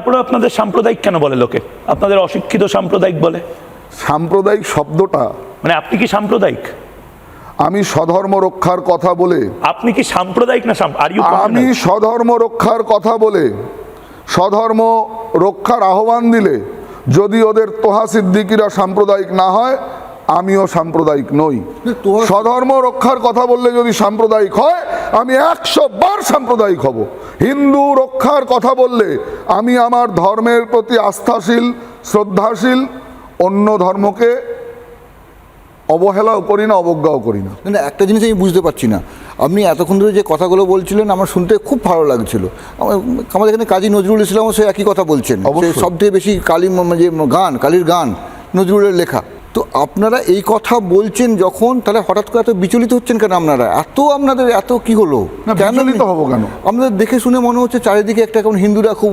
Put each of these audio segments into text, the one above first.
তারপরে আপনাদের সাম্প্রদায়িক কেন বলে লোকে? আপনাদের অশিক্ষিত সাম্প্রদায়িক বলে। সাম্প্রদায়িক শব্দটা, মানে আপনি কি সাম্প্রদায়িক? আমি স্বধর্ম রক্ষার কথা বলে, আপনি কি সাম্প্রদায়িক না আমি স্বধর্ম রক্ষার কথা বলে স্বধর্ম রক্ষার আহ্বান দিলে যদি ওদের তোহা সিদ্দিকিরা সাম্প্রদায়িক না হয়, আমিও সাম্প্রদায়িক নই। স্বধর্ম রক্ষার কথা বললে যদি সাম্প্রদায়িক হয়, আমি 100 বার সাম্প্রদায়িক হব। হিন্দু রক্ষার কথা বললে আমি আমার ধর্মের প্রতি আস্থাশীল, শ্রদ্ধাশীল, অন্য ধর্মকে অবহেলাও করি না, অবজ্ঞাও করি না। না, একটা জিনিস আমি বুঝতে পারছি না, আপনি এতক্ষণ ধরে যে কথাগুলো বলছিলেন আমার শুনতে খুব ভালো লাগছিল। আমাদের এখানে কাজী নজরুল ইসলামও সে একই কথা বলছেন, সব থেকে বেশি যে গান, কালীর গান নজরুলের লেখা। তো আপনারা এই কথা বলছেন যখন, তাহলে হঠাৎ করে এত বিচলিত হচ্ছেন কেন আপনারা? আপনাদের এত কি হলো? বিচলিত হবো কেন? আপনাদের দেখে শুনে মনে হচ্ছে চারিদিকে একটা এখন হিন্দুরা খুব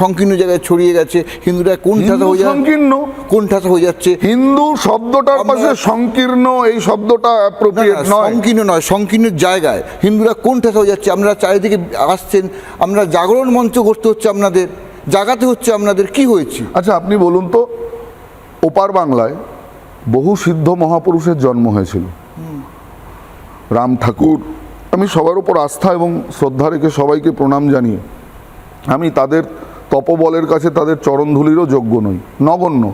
সংকীর্ণ জায়গায় ছড়িয়ে গেছে, হিন্দুরা কোন ঠাসা হয়ে যাচ্ছে। হিন্দু শব্দটার পাশে সংকীর্ণ এই শব্দটা অ্যাপ্রোপ্রিয়েট নয়। সংকীর্ণ নয়, সংকীর্ণের জায়গায় হিন্দুরা কোন ঠাসা হয়ে যাচ্ছে। আপনারা চারিদিকে আসছেন, আমরা জাগরণ মঞ্চ করতে হচ্ছে, আপনাদের জাগাতে হচ্ছে। আপনাদের কি হয়েছে? আচ্ছা, আপনি বলুন তো, ওপার বাংলায় বহু সিদ্ধ মহাপুরুষের জন্ম হয়েছিল। রাম ঠাকুর, আমি সবার উপর আস্থা এবং শ্রদ্ধা রেখে সবাইকে প্রণাম জানিয়ে আমি তাদের তপবলের কাছে তাদের চরণধুলিরও যোগ্য নই, নগণ্য।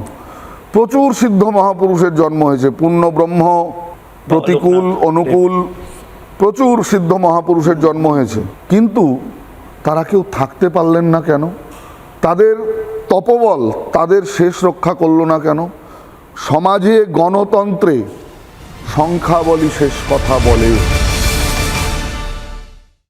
প্রচুর সিদ্ধ মহাপুরুষের জন্ম হয়েছে, পূর্ণ ব্রহ্ম, প্রতিকূল, অনুকূল, প্রচুর সিদ্ধ মহাপুরুষের জন্ম হয়েছে। কিন্তু তারা কেউ থাকতে পারলেন না কেন? তাদের তপবল তাদের শেষ রক্ষা করলো না কেন? সমাজে, গণতন্ত্রে সংখ্যাবলই শেষ কথা বলে।